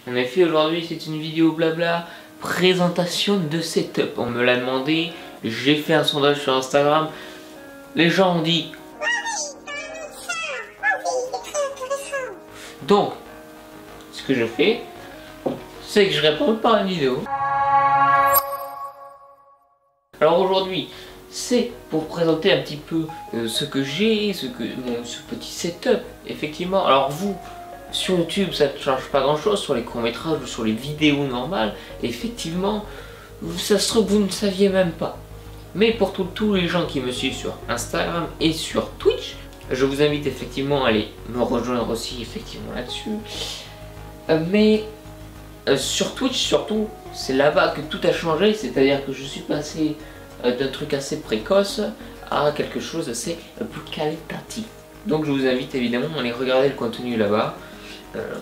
En effet, aujourd'hui c'est une vidéo blabla, présentation de setup. On me l'a demandé, j'ai fait un sondage sur Instagram. Les gens ont dit. Donc, ce que je fais, c'est que je réponds par une vidéo. Alors aujourd'hui, c'est pour présenter un petit peu ce que j'ai, ce petit setup, effectivement. Alors vous, sur YouTube, ça ne change pas grand chose, sur les courts-métrages ou sur les vidéos normales, effectivement, ça se trouve, vous ne saviez même pas. Mais pour tous les gens qui me suivent sur Instagram et sur Twitch, je vous invite effectivement à aller me rejoindre aussi effectivement là-dessus. Mais sur Twitch surtout, c'est là-bas que tout a changé, c'est-à-dire que je suis passé d'un truc assez précoce à quelque chose d'assez plus qualitatif. Donc je vous invite évidemment à aller regarder le contenu là-bas,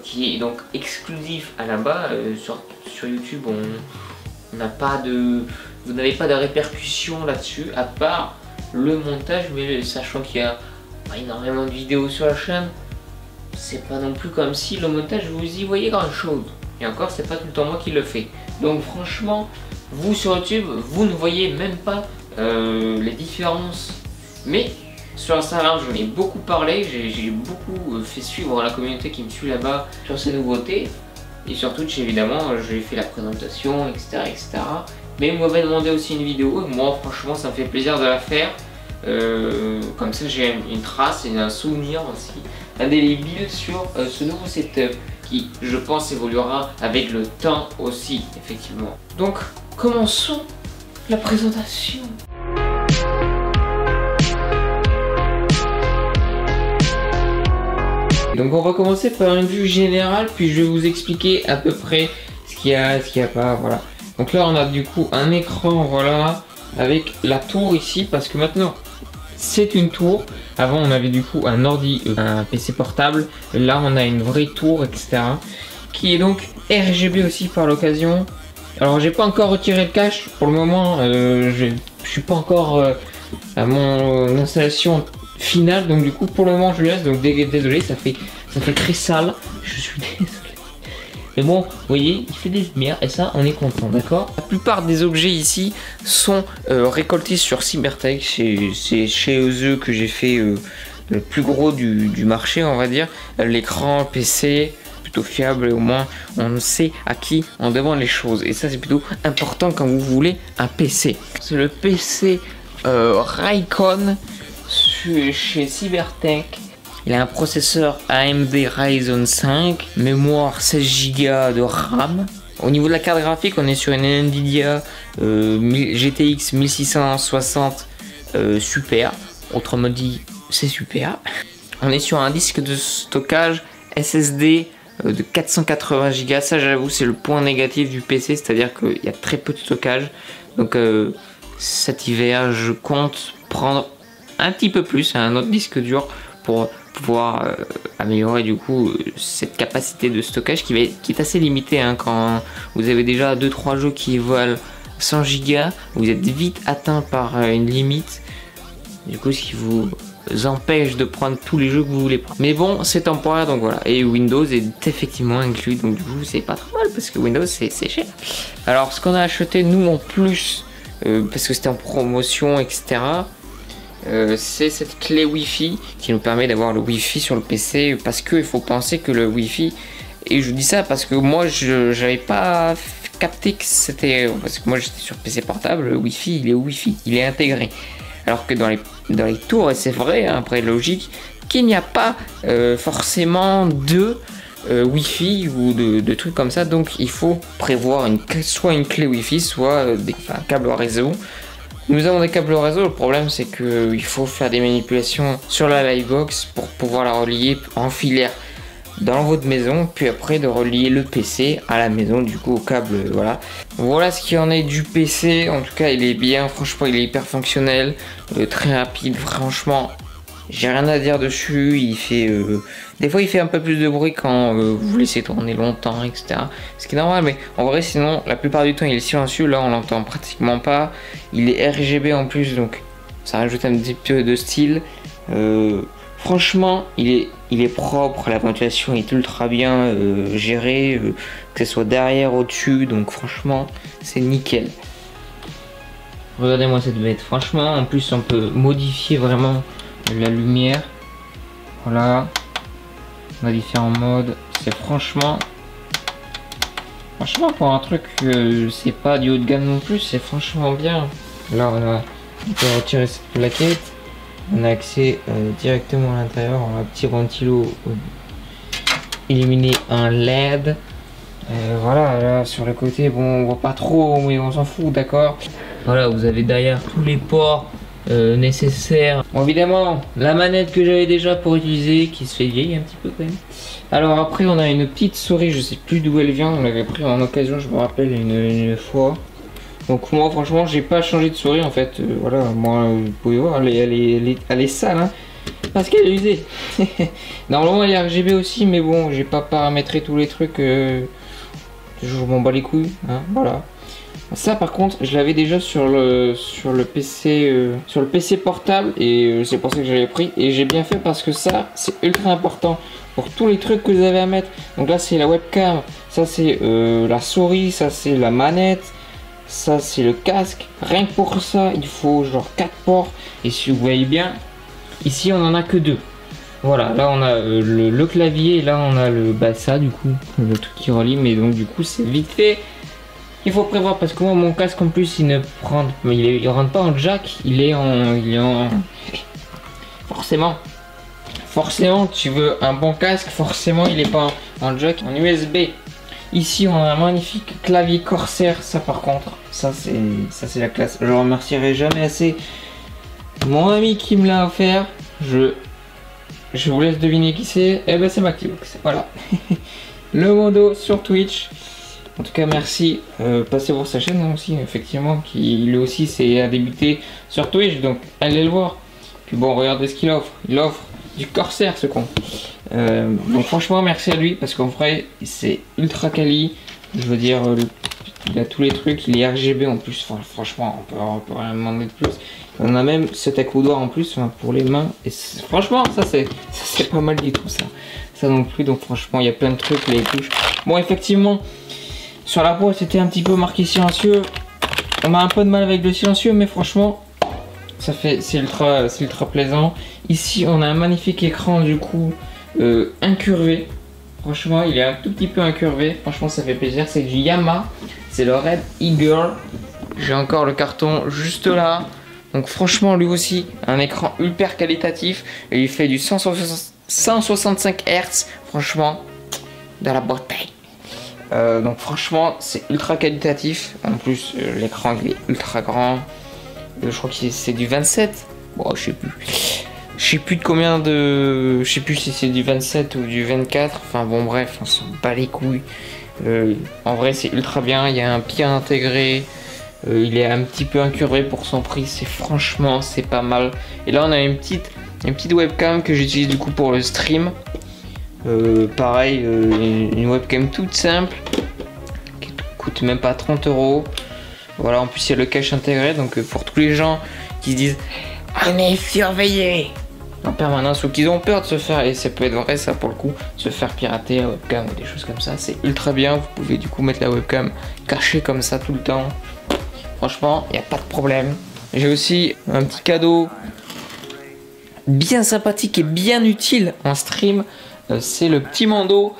qui est donc exclusif à là-bas. Sur YouTube, on n'a pas de... Vous n'avez pas de répercussions là-dessus, à part le montage, mais sachant qu'il y a énormément de vidéos sur la chaîne, c'est pas non plus comme si le montage vous y voyez grand chose. Et encore, c'est pas tout le temps moi qui le fais. Donc franchement, vous sur YouTube, vous ne voyez même pas les différences. Mais sur Instagram, j'en ai beaucoup parlé, j'ai beaucoup fait suivre la communauté qui me suit là-bas sur ces nouveautés. Et sur Twitch, évidemment, j'ai fait la présentation, etc. etc. Mais vous m'avez demandé aussi une vidéo, et moi franchement ça me fait plaisir de la faire. Comme ça j'ai une trace et un souvenir aussi indélébile sur ce nouveau setup qui, je pense, évoluera avec le temps aussi, effectivement. Donc, commençons la présentation. Donc on va commencer par une vue générale, puis je vais vous expliquer à peu près ce qu'il y a, ce qu'il n'y a pas, voilà. Donc là on a du coup un écran, voilà, avec la tour ici, parce que maintenant c'est une tour. Avant on avait du coup un ordi, un PC portable. Là on a une vraie tour, etc. Qui est donc RGB aussi par l'occasion. Alors j'ai pas encore retiré le cache pour le moment. Je suis pas encore à mon installation finale. Donc du coup pour le moment je laisse. Donc désolé, ça fait très sale. Je suis désolé. Mais bon, vous voyez, il fait des lumières et ça, on est content, d'accord? La plupart des objets ici sont récoltés sur Cybertech. C'est chez eux que j'ai fait le plus gros du marché, on va dire. L'écran, PC, plutôt fiable, et au moins on sait à qui on demande les choses. Et ça, c'est plutôt important quand vous voulez un PC. C'est le PC Ryzen chez Cybertech. Il a un processeur AMD Ryzen 5, mémoire 16 Go de RAM. Au niveau de la carte graphique, on est sur une Nvidia GTX 1660 Super. Autrement dit, c'est super. On est sur un disque de stockage SSD de 480 Go. Ça, j'avoue, c'est le point négatif du PC, c'est-à-dire qu'il y a très peu de stockage. Donc cet hiver, je compte prendre un petit peu plus, un autre disque dur pour pouvoir améliorer du coup cette capacité de stockage qui est assez limitée, hein. Quand vous avez déjà 2-3 jeux qui valent 100 Go, vous êtes vite atteint par une limite, du coup ce qui vous empêche de prendre tous les jeux que vous voulez prendre. Mais bon, c'est temporaire, donc voilà. Et Windows est effectivement inclus, donc du coup c'est pas trop mal parce que Windows c'est cher. Alors ce qu'on a acheté nous en plus, parce que c'était en promotion, etc., c'est cette clé Wi-Fi qui nous permet d'avoir le Wi-Fi sur le PC, parce qu'il faut penser que le Wi-Fi, et je vous dis ça parce que moi je n'avais pas capté que c'était, parce que moi j'étais sur PC portable, le Wi-Fi il est Wi-Fi, il est intégré, alors que dans les tours, et c'est vrai, hein, après logique, qu'il n'y a pas forcément de Wi-Fi ou de trucs comme ça, donc il faut prévoir soit une clé Wi-Fi, soit un câble réseau. Nous avons des câbles réseau, le problème c'est qu'il faut faire des manipulations sur la Livebox pour pouvoir la relier en filaire dans votre maison, puis après de relier le PC à la maison, du coup au câble, voilà. Voilà ce qu'il en est du PC, en tout cas il est bien, franchement il est hyper fonctionnel, très rapide, franchement j'ai rien à dire dessus. Il fait des fois il fait un peu plus de bruit quand vous laissez tourner longtemps, etc. Ce qui est normal, mais en vrai sinon la plupart du temps il est silencieux. Là on l'entend pratiquement pas. Il est RGB en plus, donc ça rajoute un petit peu de style. Franchement, il est propre, la ventilation est ultra bien gérée, que ce soit derrière, au-dessus, donc franchement, c'est nickel. Regardez-moi cette bête, franchement, en plus on peut modifier vraiment la lumière. Voilà, on a différents modes, c'est franchement pour un truc, c'est pas du haut de gamme non plus, c'est franchement bien. Là on peut retirer cette plaquette. On a accès directement à l'intérieur, on a un petit ventilo illuminé en LED. Voilà, là sur le côté, bon on voit pas trop mais on s'en fout, d'accord. Voilà, vous avez derrière tous les ports nécessaires. Bon, évidemment, la manette que j'avais déjà pour utiliser, qui se fait vieillir un petit peu quand même. Alors après on a une petite souris, je sais plus d'où elle vient, on l'avait pris en occasion, je me rappelle une fois. Donc moi franchement j'ai pas changé de souris en fait, voilà, moi vous pouvez voir elle est sale hein, parce qu'elle est usée. Normalement elle est RGB aussi mais bon j'ai pas paramétré tous les trucs, je m'en bats les couilles, hein, voilà. Ça par contre je l'avais déjà sur le PC portable et c'est pour ça que j'avais pris et j'ai bien fait parce que ça c'est ultra important pour tous les trucs que vous avez à mettre. Donc là c'est la webcam, ça c'est la souris, ça c'est la manette. Ça c'est le casque, rien que pour ça il faut genre 4 ports et si vous voyez bien ici on en a que 2. Voilà, là on a le clavier et là on a ça du coup, le truc qui relie, mais donc du coup c'est vite fait. Il faut prévoir parce que moi mon casque en plus il ne prend, il rentre pas en jack, il est en forcément tu veux un bon casque, forcément il est pas en jack, en USB. Ici on a un magnifique clavier Corsair, ça par contre, ça c'est la classe. Je remercierai jamais assez mon ami qui me l'a offert. Je vous laisse deviner qui c'est. Eh ben c'est Macliox, voilà. Le modo sur Twitch. En tout cas merci. Passez voir sa chaîne hein, aussi, effectivement, qui lui aussi a débuté sur Twitch, donc allez le voir. Puis bon, regardez ce qu'il offre. Il offre du Corsair ce con. Donc franchement merci à lui parce qu'en vrai c'est ultra quali, je veux dire il a tous les trucs, il est RGB en plus, enfin, franchement on peut rien demander de plus. On a même cet accoudoir en plus pour les mains et franchement ça c'est pas mal du tout ça non plus, donc franchement il y a plein de trucs, les touches. Bon effectivement sur la boîte c'était un petit peu marqué silencieux, on a un peu de mal avec le silencieux mais franchement c'est ultra plaisant. Ici on a un magnifique écran du coup incurvé, franchement il est un tout petit peu incurvé, franchement ça fait plaisir, c'est du Yamaha, c'est le Red Eagle, j'ai encore le carton juste là, donc franchement lui aussi un écran hyper qualitatif et il fait du 165 Hz, franchement de la bataille. Donc franchement c'est ultra qualitatif, en plus l'écran il est ultra grand, je crois que c'est du 27, bon je sais plus de combien de... Je sais plus si c'est du 27 ou du 24. Enfin bon bref, on s'en bat les couilles. En vrai c'est ultra bien. Il y a un pied intégré. Il est un petit peu incurvé pour son prix. Franchement c'est pas mal. Et là on a une petite webcam que j'utilise du coup pour le stream. Pareil, une webcam toute simple. Qui coûte même pas 30 €. Voilà, en plus il y a le cache intégré. Donc pour tous les gens qui se disent on est surveillé en permanence ou qu'ils ont peur de se faire, et ça peut être vrai ça pour le coup, se faire pirater la webcam ou des choses comme ça, c'est ultra bien. Vous pouvez du coup mettre la webcam cachée comme ça tout le temps, franchement il n'y a pas de problème. J'ai aussi un petit cadeau bien sympathique et bien utile en stream, c'est le petit Mando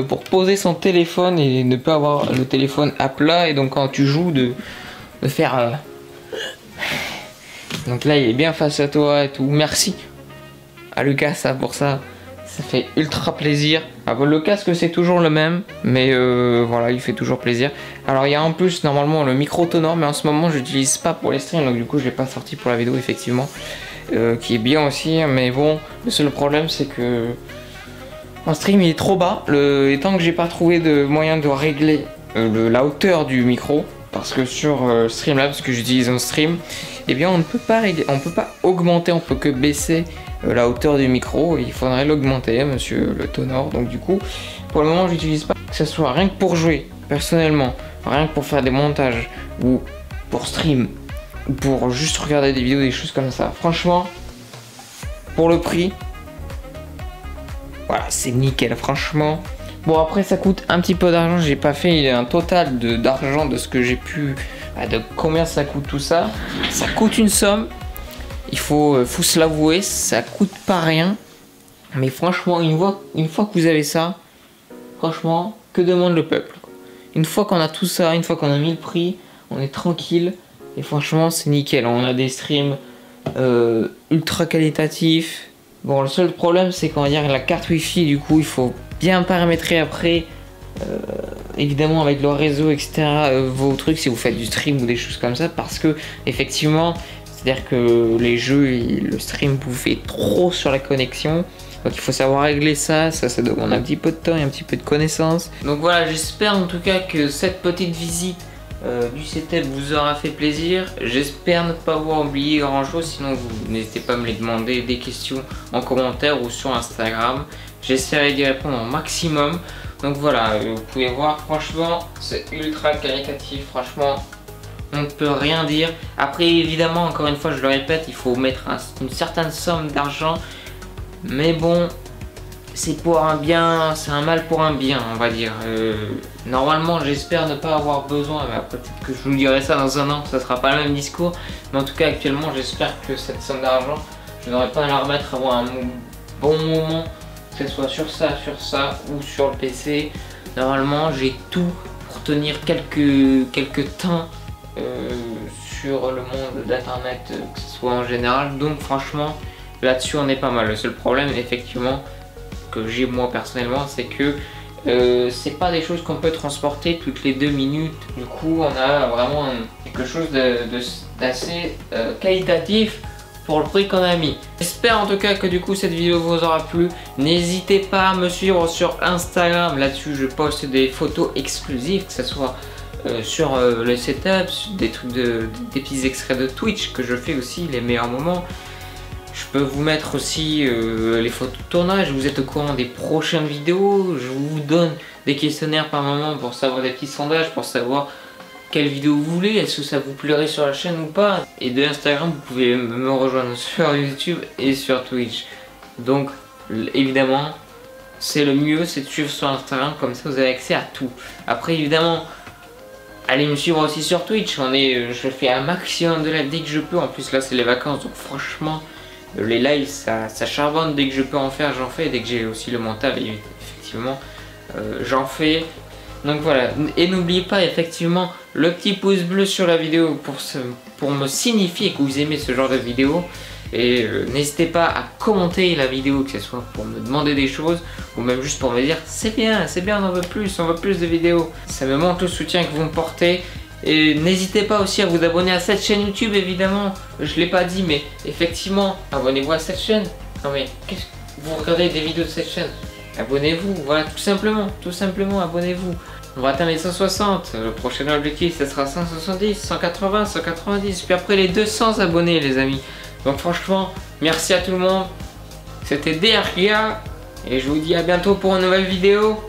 pour poser son téléphone et ne pas avoir le téléphone à plat, et donc quand tu joues de faire donc là il est bien face à toi et tout. Merci à Lucas ça pour ça fait ultra plaisir. Alors, le casque c'est toujours le même mais voilà il fait toujours plaisir. Alors il y a en plus normalement le micro Tonor, mais en ce moment je l'utilise pas pour les streams, donc du coup je l'ai pas sorti pour la vidéo effectivement, qui est bien aussi, mais bon le seul problème c'est que en stream il est trop bas, et tant que j'ai pas trouvé de moyen de régler la hauteur du micro, parce que sur Streamlabs que j'utilise en stream, eh bien on ne peut pas régler, on peut pas augmenter, on peut que baisser la hauteur du micro, il faudrait l'augmenter monsieur le Tonor. Donc du coup pour le moment j'utilise pas, que ce soit rien que pour jouer personnellement, rien que pour faire des montages ou pour stream ou pour juste regarder des vidéos, des choses comme ça. Franchement pour le prix Voilà, c'est nickel, franchement. Bon, après, ça coûte un petit peu d'argent. J'ai pas fait un total d'argent de ce que j'ai pu... de combien ça coûte tout ça. Ça coûte une somme. Il faut se l'avouer, ça coûte pas rien. Mais franchement, une fois que vous avez ça, franchement, que demande le peuple? Une fois qu'on a tout ça, une fois qu'on a mis le prix, on est tranquille. Et franchement, c'est nickel. On a des streams ultra qualitatifs. Bon, le seul problème, c'est qu'on va dire la carte Wi-Fi, du coup, il faut bien paramétrer après. Évidemment, avec le réseau, etc. Vos trucs, si vous faites du stream ou des choses comme ça. Parce que, effectivement, c'est-à-dire que les jeux, le stream vous fait trop sur la connexion. Donc il faut savoir régler ça demande un petit peu de temps et un petit peu de connaissances. Donc voilà, j'espère en tout cas que cette petite visite du setup vous aura fait plaisir. J'espère ne pas avoir oublié grand chose, sinon vous n'hésitez pas à me les demander des questions en commentaire ou sur Instagram. J'essaierai d'y répondre au maximum. Donc voilà, vous pouvez voir, franchement, c'est ultra qualitatif, franchement. On ne peut rien dire. Après, évidemment, encore une fois, je le répète, il faut mettre une certaine somme d'argent. Mais bon, c'est pour un bien, c'est un mal pour un bien, on va dire. Normalement, j'espère ne pas avoir besoin, mais après peut-être que je vous dirai ça dans un an, ça sera pas le même discours. Mais en tout cas, actuellement, j'espère que cette somme d'argent, je n'aurai pas à la remettre avant un bon moment, que ce soit sur ça ou sur le PC. Normalement, j'ai tout pour tenir quelques temps sur le monde d'internet, que ce soit en général. Donc franchement, là-dessus on est pas mal. Le seul problème effectivement que j'ai moi personnellement, c'est que c'est pas des choses qu'on peut transporter toutes les 2 minutes. Du coup on a vraiment quelque chose d'assez qualitatif pour le prix qu'on a mis. J'espère en tout cas que du coup cette vidéo vous aura plu. N'hésitez pas à me suivre sur Instagram. Là-dessus je poste des photos exclusives, que ce soit sur le setup, des trucs des petits extraits de Twitch que je fais aussi, les meilleurs moments. Je peux vous mettre aussi les photos de tournage, vous êtes au courant des prochaines vidéos. Je vous donne des questionnaires par moment pour savoir des petits sondages, pour savoir quelle vidéo vous voulez, est-ce que ça vous plairait sur la chaîne ou pas. Et de Instagram, vous pouvez me rejoindre sur YouTube et sur Twitch. Donc évidemment, c'est le mieux, c'est de suivre sur Instagram, comme ça vous avez accès à tout. Après évidemment, allez me suivre aussi sur Twitch, je fais un maximum de live dès que je peux. En plus là c'est les vacances, donc franchement les lives ça charbonne. Dès que je peux en faire, j'en fais. Dès que j'ai aussi le mental, effectivement j'en fais. Donc voilà, et n'oubliez pas effectivement le petit pouce bleu sur la vidéo pour me signifier que vous aimez ce genre de vidéo. Et n'hésitez pas à commenter la vidéo, que ce soit pour me demander des choses ou même juste pour me dire c'est bien, on veut plus de vidéos. Ça me montre le soutien que vous me portez. Et n'hésitez pas aussi à vous abonner à cette chaîne YouTube, évidemment. Je l'ai pas dit, mais effectivement, abonnez-vous à cette chaîne. Non mais, vous regardez des vidéos de cette chaîne, abonnez-vous, voilà, tout simplement, abonnez-vous. On va atteindre les 160, le prochain objectif, ça sera 170, 180, 190, puis après les 200 abonnés, les amis. Donc franchement, merci à tout le monde. C'était DRGA, et je vous dis à bientôt pour une nouvelle vidéo.